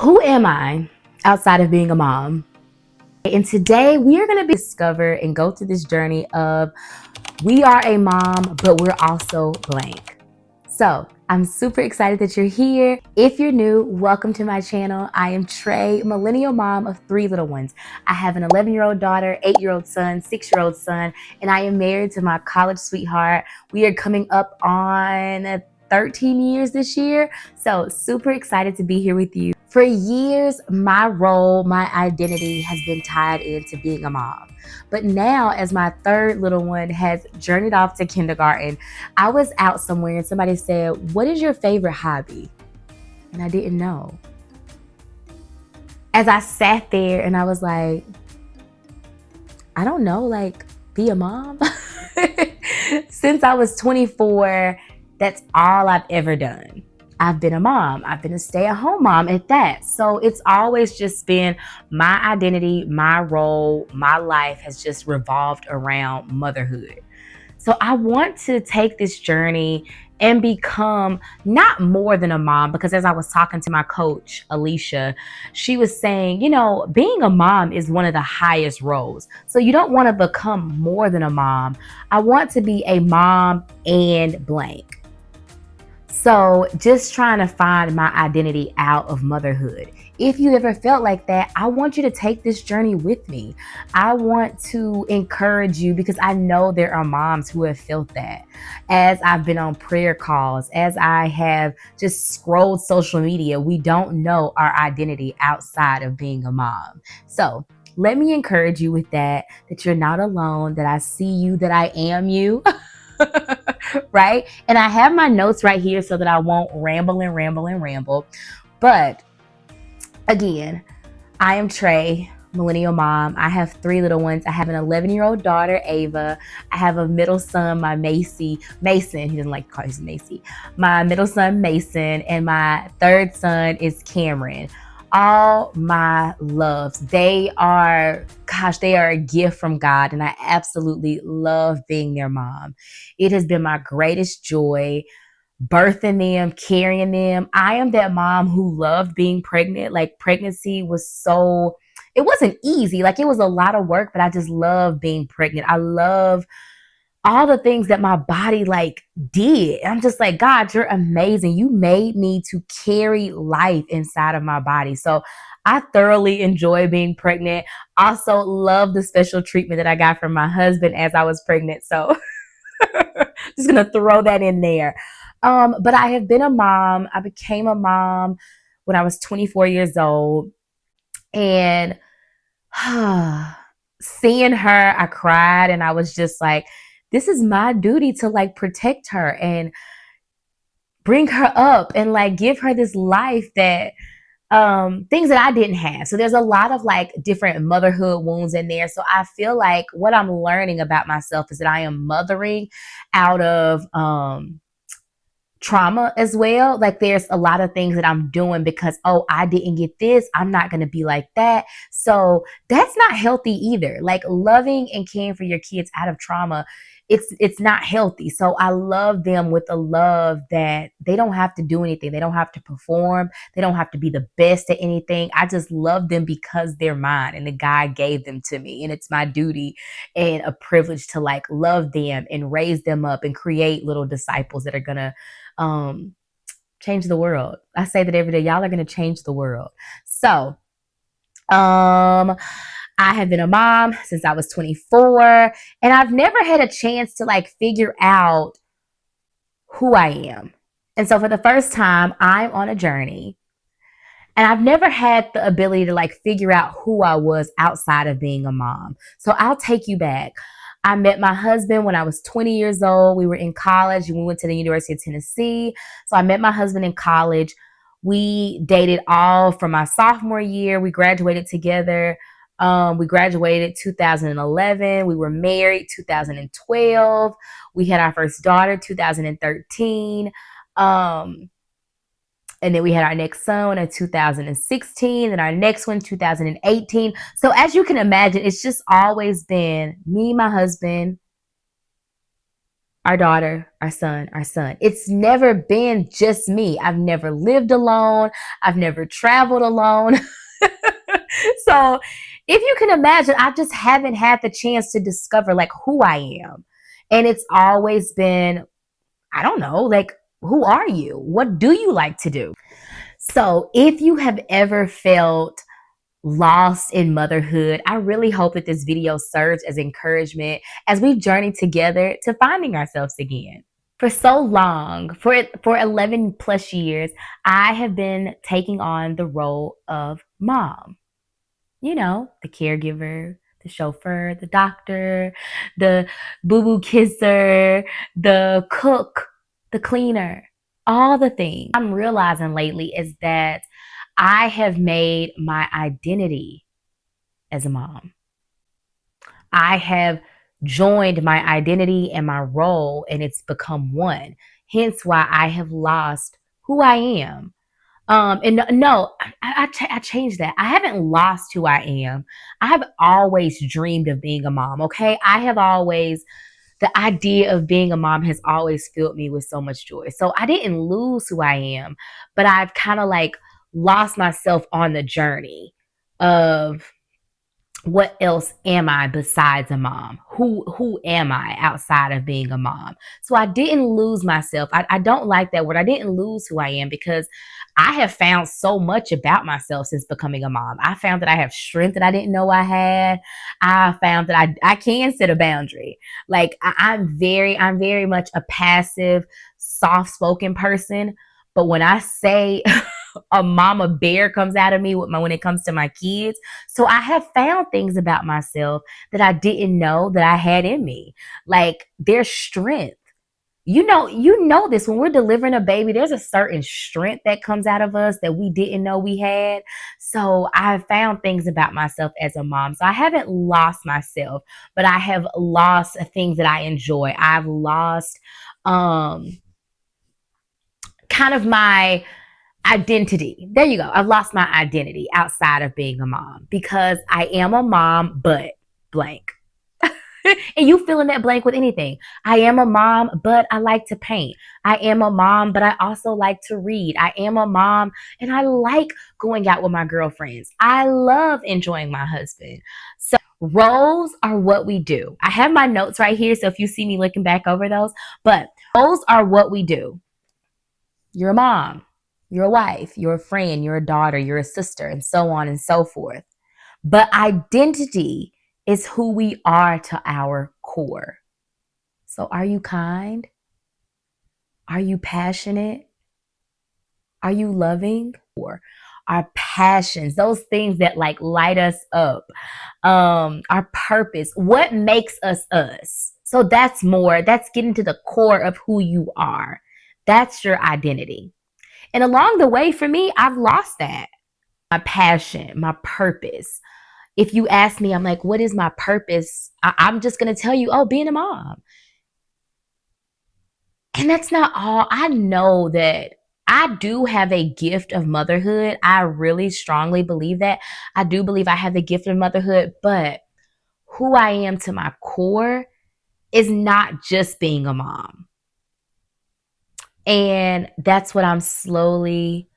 Who am I outside of being a mom? And today we are going to discover and go through this journey of we are a mom, but we're also blank. So I'm super excited that you're here. If you're new, welcome to my channel. I am Tra, millennial mom of 3 little ones. I have an 11-year-old daughter, 8-year-old son, 6-year-old son, and I am married to my college sweetheart. We are coming up on 13 years this year. So super excited to be here with you. For years, my role, my identity has been tied into being a mom. But now, as my 3rd little one has journeyed off to kindergarten, I was out somewhere and somebody said, "What is your favorite hobby?" And I didn't know. As I sat there and I was like, I don't know, like, be a mom? Since I was 24, that's all I've ever done. I've been a mom. I've been a stay-at-home mom at that. So it's always just been my identity, my role, my life has just revolved around motherhood. So I want to take this journey and become not more than a mom, because as I was talking to my coach, Alicia, she was saying, being a mom is one of the highest roles. So you don't want to become more than a mom. I want to be a mom and blank. So just trying to find my identity out of motherhood. If you ever felt like that, I want you to take this journey with me. I want to encourage you because I know there are moms who have felt that. As I've been on prayer calls, as I have just scrolled social media, we don't know our identity outside of being a mom. So let me encourage you with that you're not alone, that I see you, that I am you. Right? And I have my notes right here so that I won't ramble. But again, I am Tra, millennial mom. I have 3 little ones. I have an 11-year-old daughter, Ava. I have a middle son, Mason. He doesn't like to call his Macy. My middle son, Mason, and my 3rd son is Cameron. All my loves. They are a gift from God, and I absolutely love being their mom. It has been my greatest joy birthing them, carrying them. I am that mom who loved being pregnant. Like, pregnancy it wasn't easy. Like, it was a lot of work, but I just love being pregnant. I love all the things that my body did. I'm just like, God, you're amazing. You made me to carry life inside of my body. So I thoroughly enjoy being pregnant. Also love the special treatment that I got from my husband as I was pregnant. So just going to throw that in there. But I have been a mom. I became a mom when I was 24 years old. And seeing her, I cried and I was just like, this is my duty to protect her and bring her up and give her this life that things that I didn't have. So there's a lot of different motherhood wounds in there. So I feel like what I'm learning about myself is that I am mothering out of trauma as well. There's a lot of things that I'm doing because, I didn't get this, I'm not going to be like that. So that's not healthy either. Loving and caring for your kids out of trauma, it's not healthy. So I love them with a love that they don't have to do anything. They don't have to perform. They don't have to be the best at anything. I just love them because they're mine and the God gave them to me. And it's my duty and a privilege to love them and raise them up and create little disciples that are going to change the world. I say that every day. Y'all are going to change the world. So, I have been a mom since I was 24, and I've never had a chance to figure out who I am. And so for the first time, I'm on a journey, and I've never had the ability to figure out who I was outside of being a mom. So I'll take you back. I met my husband when I was 20 years old. We were in college and we went to the University of Tennessee. So I met my husband in college. We dated all from my sophomore year. We graduated together. We graduated 2011. We were married 2012. We had our first daughter 2013. And then we had our next son in 2016, and our next one 2018. So as you can imagine, it's just always been me, my husband, our daughter, our son, our son. It's never been just me. I've never lived alone. I've never traveled alone. So if you can imagine, I just haven't had the chance to discover like who I am. And it's always been, I don't know, like, who are you? What do you like to do? So if you have ever felt lost in motherhood, I really hope that this video serves as encouragement as we journey together to finding ourselves again. For so long, for 11 plus years, I have been taking on the role of mom. You know, the caregiver, the chauffeur, the doctor, the boo-boo kisser, the cook, the cleaner, all the things. I'm realizing lately is that I have made my identity as a mom. I have joined my identity and my role, and it's become one. Hence why I have lost who I am. And no, I changed that. I haven't lost who I am. I have always dreamed of being a mom. Okay. The idea of being a mom has always filled me with so much joy. So I didn't lose who I am, but I've kind of like lost myself on the journey of what else am I besides a mom? Who am I outside of being a mom? So I didn't lose myself. I don't like that word. I didn't lose who I am because I have found so much about myself since becoming a mom. I found that I have strength that I didn't know I had. I found that I can set a boundary. Like I'm very much a passive, soft-spoken person. But when I say a mama bear comes out of me when it comes to my kids. So I have found things about myself that I didn't know that I had in me. Like there's strength. You know this when we're delivering a baby, there's a certain strength that comes out of us that we didn't know we had. So I found things about myself as a mom. So I haven't lost myself, but I have lost things that I enjoy. I've lost kind of my identity. There you go. I've lost my identity outside of being a mom because I am a mom, but blank. And you fill in that blank with anything. I am a mom, but I like to paint. I am a mom, but I also like to read. I am a mom and I like going out with my girlfriends. I love enjoying my husband. So roles are what we do. I have my notes right here. So if you see me looking back over those, but roles are what we do. You're a mom. You're a wife, you're a friend, you're a daughter, you're a sister, and so on and so forth. But identity is who we are to our core. So are you kind? Are you passionate? Are you loving? Or our passions, those things that like light us up, our purpose, what makes us us. So that's getting to the core of who you are. That's your identity. And along the way, for me, I've lost that. My passion, my purpose. If you ask me, I'm like, what is my purpose? I'm just going to tell you, oh, being a mom. And that's not all. I know that I do have a gift of motherhood. I really strongly believe that. I do believe I have the gift of motherhood, but who I am to my core is not just being a mom. And that's what I'm slowly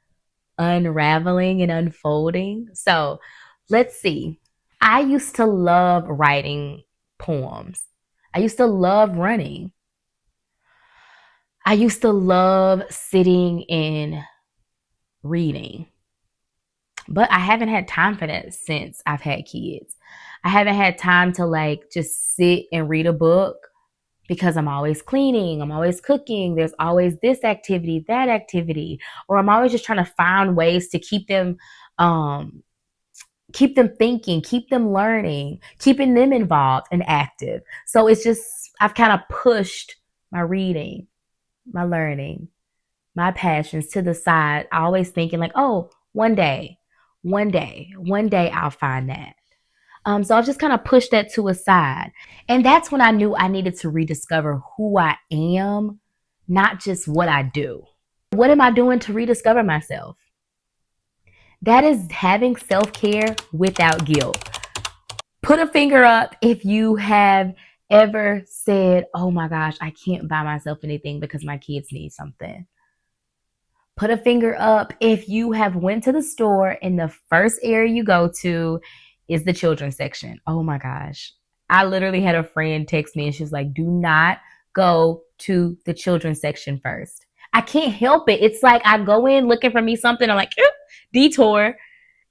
unraveling and unfolding. So let's see. I used to love writing poems. I used to love running. I used to love sitting and reading. But I haven't had time for that since I've had kids. I haven't had time to like just sit and read a book because I'm always cleaning, I'm always cooking, there's always this activity, that activity, or I'm always just trying to find ways to keep them thinking, keep them learning, keeping them involved and active. So it's just I've kind of pushed my reading, my learning, my passions to the side, always thinking like, oh, one day I'll find that. So I've just kind of pushed that to a side. And that's when I knew I needed to rediscover who I am, not just what I do. What am I doing to rediscover myself? That is having self-care without guilt. Put a finger up if you have ever said, oh my gosh, I can't buy myself anything because my kids need something? Put a finger up if you have went to the store and the first area you go to is the children's section. Oh my gosh. I literally had a friend text me and she was like, do not go to the children's section first. I can't help it. It's like I go in looking for me something. I'm like, detour.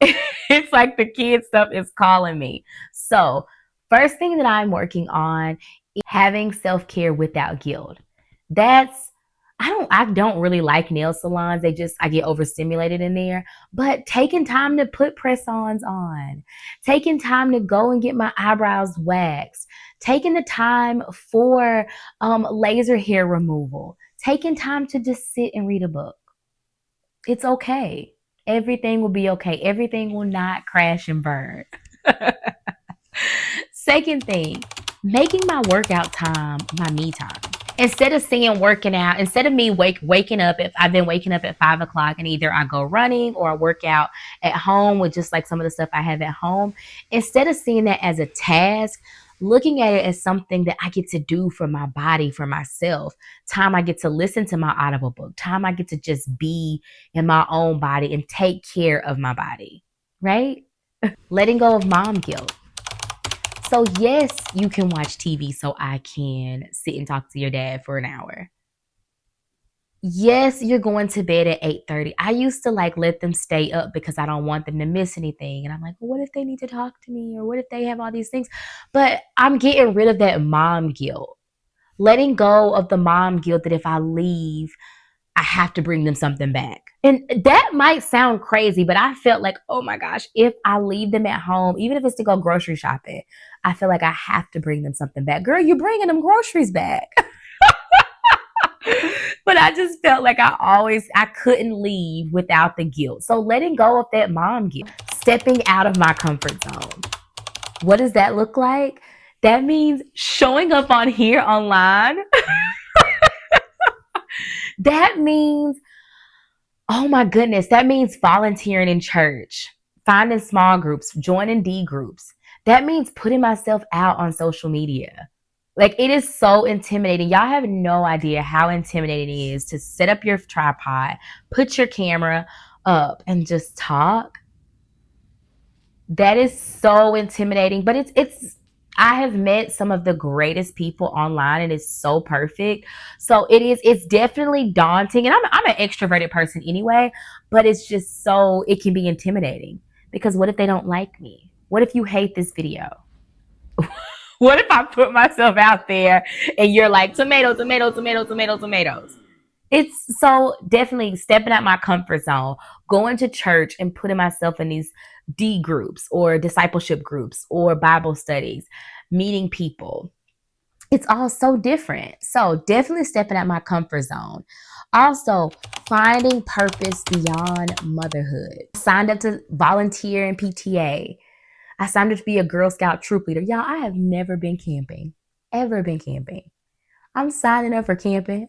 It's like the kid stuff is calling me. So, first thing that I'm working on is having self-care without guilt. That's I don't really like nail salons. I get overstimulated in there. But taking time to put press-ons on, taking time to go and get my eyebrows waxed, taking the time for laser hair removal, taking time to just sit and read a book. It's okay. Everything will be okay. Everything will not crash and burn. Second thing, making my workout time my me time. Instead of saying working out, instead of me waking up, if I've been waking up at 5 o'clock and either I go running or I work out at home with just like some of the stuff I have at home, instead of seeing that as a task, looking at it as something that I get to do for my body, for myself, time I get to listen to my audible book, time I get to just be in my own body and take care of my body, right? Letting go of mom guilt. So, yes, you can watch TV so I can sit and talk to your dad for an hour. Yes, you're going to bed at 8:30. I used to like let them stay up because I don't want them to miss anything. And I'm like, well, what if they need to talk to me? Or what if they have all these things? But I'm getting rid of that mom guilt. Letting go of the mom guilt that if I leave, I have to bring them something back. And that might sound crazy, but I felt like, oh my gosh, if I leave them at home, even if it's to go grocery shopping, I feel like I have to bring them something back. Girl, you're bringing them groceries back. But I just felt like I couldn't leave without the guilt. So letting go of that mom guilt, stepping out of my comfort zone. What does that look like? That means showing up on here online. That means, oh my goodness, that means volunteering in church, finding small groups, joining D groups. That means putting myself out on social media. Like, it is so intimidating. Y'all have no idea how intimidating it is to set up your tripod, put your camera up, and just talk. That is so intimidating, but it's I have met some of the greatest people online and it's so perfect. So it's definitely daunting, and I'm an extroverted person anyway, but it's just so it can be intimidating because what if they don't like me? What if you hate this video? What if I put myself out there and you're like tomato, tomato, tomato, tomato, tomatoes? It's so definitely stepping out my comfort zone, going to church and putting myself in these D groups or discipleship groups or Bible studies, meeting people. It's all so different. So definitely stepping out my comfort zone. Also, finding purpose beyond motherhood. Signed up to volunteer in PTA. I signed up to be a Girl Scout troop leader. Y'all, I have never been camping, ever been camping. I'm signing up for camping.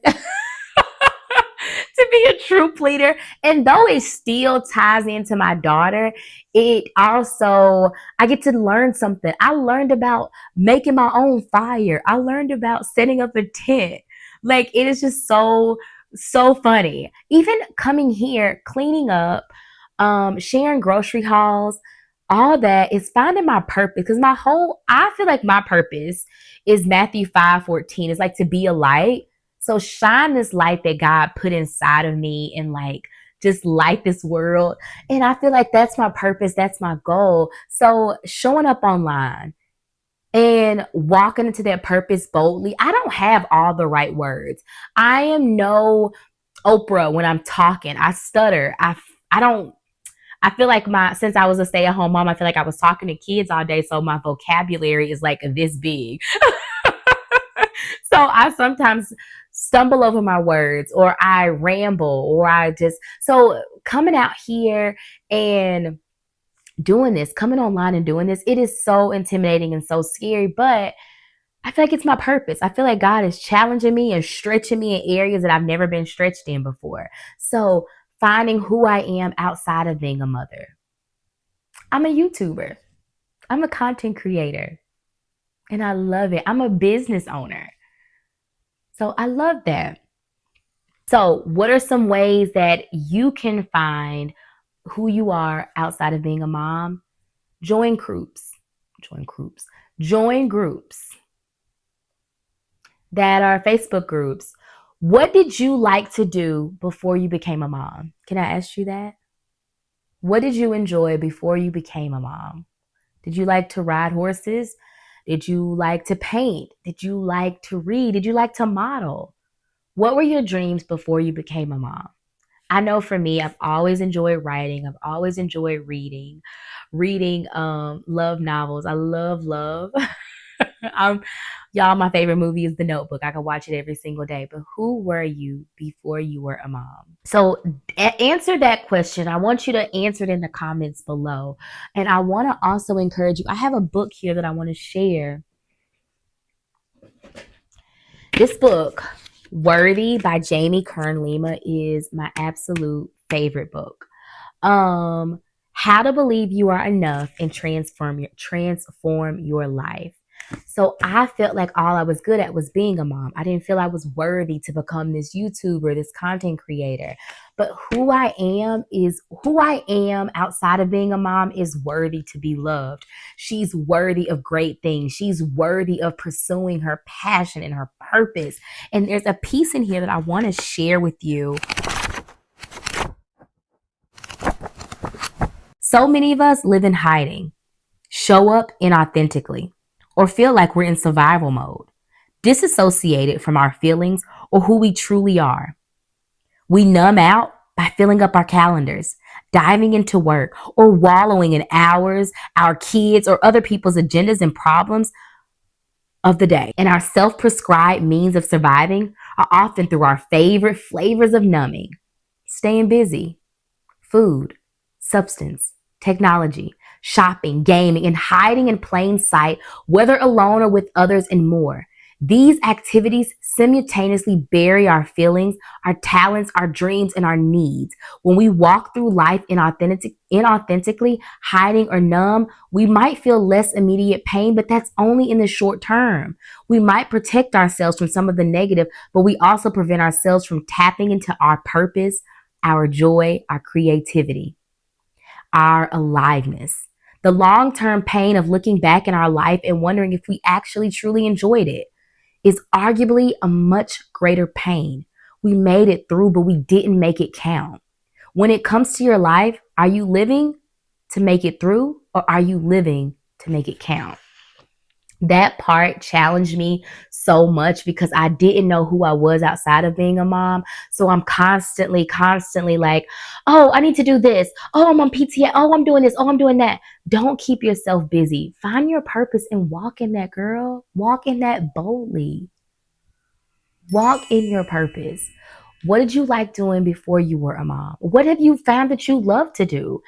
To be a troop leader. And though it still ties into my daughter, it also, I get to learn something. I learned about making my own fire. I learned about setting up a tent. Like, it is just so funny. Even coming here, cleaning up, sharing grocery hauls, all that is finding my purpose. Because I feel like my purpose is Matthew 5:14. It's like to be a light. So shine this light that God put inside of me and like just light this world. And I feel like that's my purpose. That's my goal. So showing up online and walking into that purpose boldly. I don't have all the right words. I am no Oprah when I'm talking. I stutter. I don't I feel like since I was a stay-at-home mom, I feel like I was talking to kids all day, so my vocabulary is like this big. So I sometimes stumble over my words or I ramble or so coming out here and doing this, coming online and doing this, it is so intimidating and so scary, but I feel like it's my purpose. I feel like God is challenging me and stretching me in areas that I've never been stretched in before. So finding who I am outside of being a mother. I'm a YouTuber. I'm a content creator. And I love it. I'm a business owner. So I love that. So, what are some ways that you can find who you are outside of being a mom? Join groups. Join groups. Join groups that are Facebook groups. What did you like to do before you became a mom? Can I ask you that? What did you enjoy before you became a mom? Did you like to ride horses? Did you like to paint? Did you like to read? Did you like to model? What were your dreams before you became a mom? I know for me, I've always enjoyed writing. I've always enjoyed reading love novels. I love. Y'all, my favorite movie is The Notebook. I can watch it every single day. But who were you before you were a mom? So answer that question. I want you to answer it in the comments below. And I want to also encourage you. I have a book here that I want to share. This book, Worthy by Jamie Kern Lima, is my absolute favorite book. How to believe you are enough and transform your life. So I felt like all I was good at was being a mom. I didn't feel I was worthy to become this YouTuber, this content creator. But who I am outside of being a mom is worthy to be loved. She's worthy of great things. She's worthy of pursuing her passion and her purpose. And there's a piece in here that I want to share with you. So many of us live in hiding, show up inauthentically, or feel like we're in survival mode, disassociated from our feelings or who we truly are. We numb out by filling up our calendars, diving into work, or wallowing in hours, our kids, or other people's agendas and problems of the day. And our self-prescribed means of surviving are often through our favorite flavors of numbing: staying busy, food, substance, technology, shopping, gaming, and hiding in plain sight, whether alone or with others, and more. These activities simultaneously bury our feelings, our talents, our dreams, and our needs. When we walk through life inauthentically, hiding or numb, we might feel less immediate pain, but that's only in the short term. We might protect ourselves from some of the negative, but we also prevent ourselves from tapping into our purpose, our joy, our creativity, our aliveness. The long-term pain of looking back in our life and wondering if we actually truly enjoyed it is arguably a much greater pain. We made it through, but we didn't make it count. When it comes to your life, are you living to make it through, or are you living to make it count? That part challenged me so much because I didn't know who I was outside of being a mom. So I'm constantly like, oh, I need to do this. Oh, I'm on PTA. Oh, I'm doing this. Oh, I'm doing that. Don't keep yourself busy. Find your purpose and walk in that, girl. Walk in that boldly. Walk in your purpose. What did you like doing before you were a mom? What have you found that you love to do?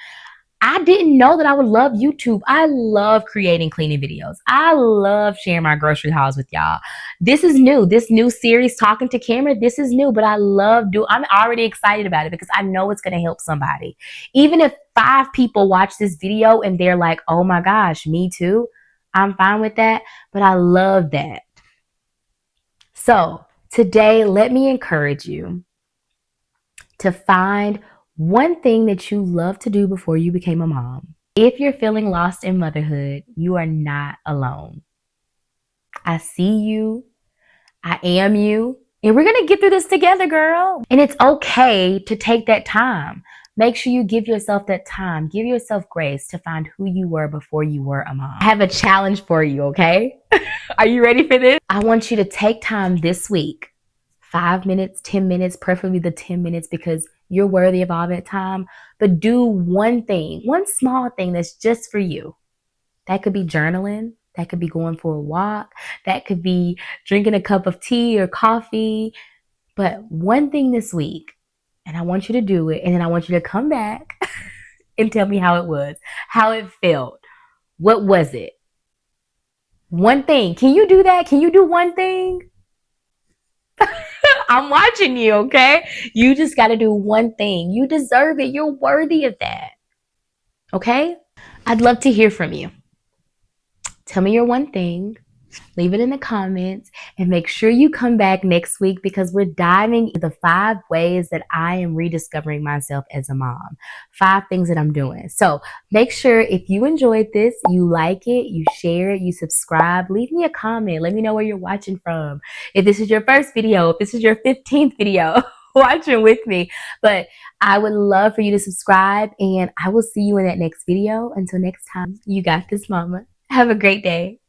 I didn't know that I would love YouTube. I love creating cleaning videos. I love sharing my grocery hauls with y'all. This is new. This new series, Talking to Camera, this is new, but I'm already excited about it because I know it's going to help somebody. Even if 5 people watch this video and they're like, oh my gosh, me too, I'm fine with that, but I love that. So today, let me encourage you to find one thing that you love to do before you became a mom. If you're feeling lost in motherhood, you are not alone. I see you. I am you. And we're going to get through this together, girl. And it's okay to take that time. Make sure you give yourself that time. Give yourself grace to find who you were before you were a mom. I have a challenge for you, okay? Are you ready for this? I want you to take time this week. 5 minutes, 10 minutes, preferably the 10 minutes, because you're worthy of all that time. But do one thing, one small thing that's just for you. That could be journaling. That could be going for a walk. That could be drinking a cup of tea or coffee. But one thing this week, and I want you to do it. And then I want you to come back and tell me how it was, how it felt. What was it? One thing. Can you do that? Can you do one thing? I'm watching you, okay? You just got to do one thing. You deserve it. You're worthy of that. Okay? I'd love to hear from you. Tell me your one thing. Leave it in the comments and make sure you come back next week because we're diving into the 5 ways that I am rediscovering myself as a mom. 5 things that I'm doing. So make sure if you enjoyed this, you like it, you share it, you subscribe, leave me a comment. Let me know where you're watching from. If this is your first video, if this is your 15th video, watching with me. But I would love for you to subscribe and I will see you in that next video. Until next time, you got this, mama. Have a great day.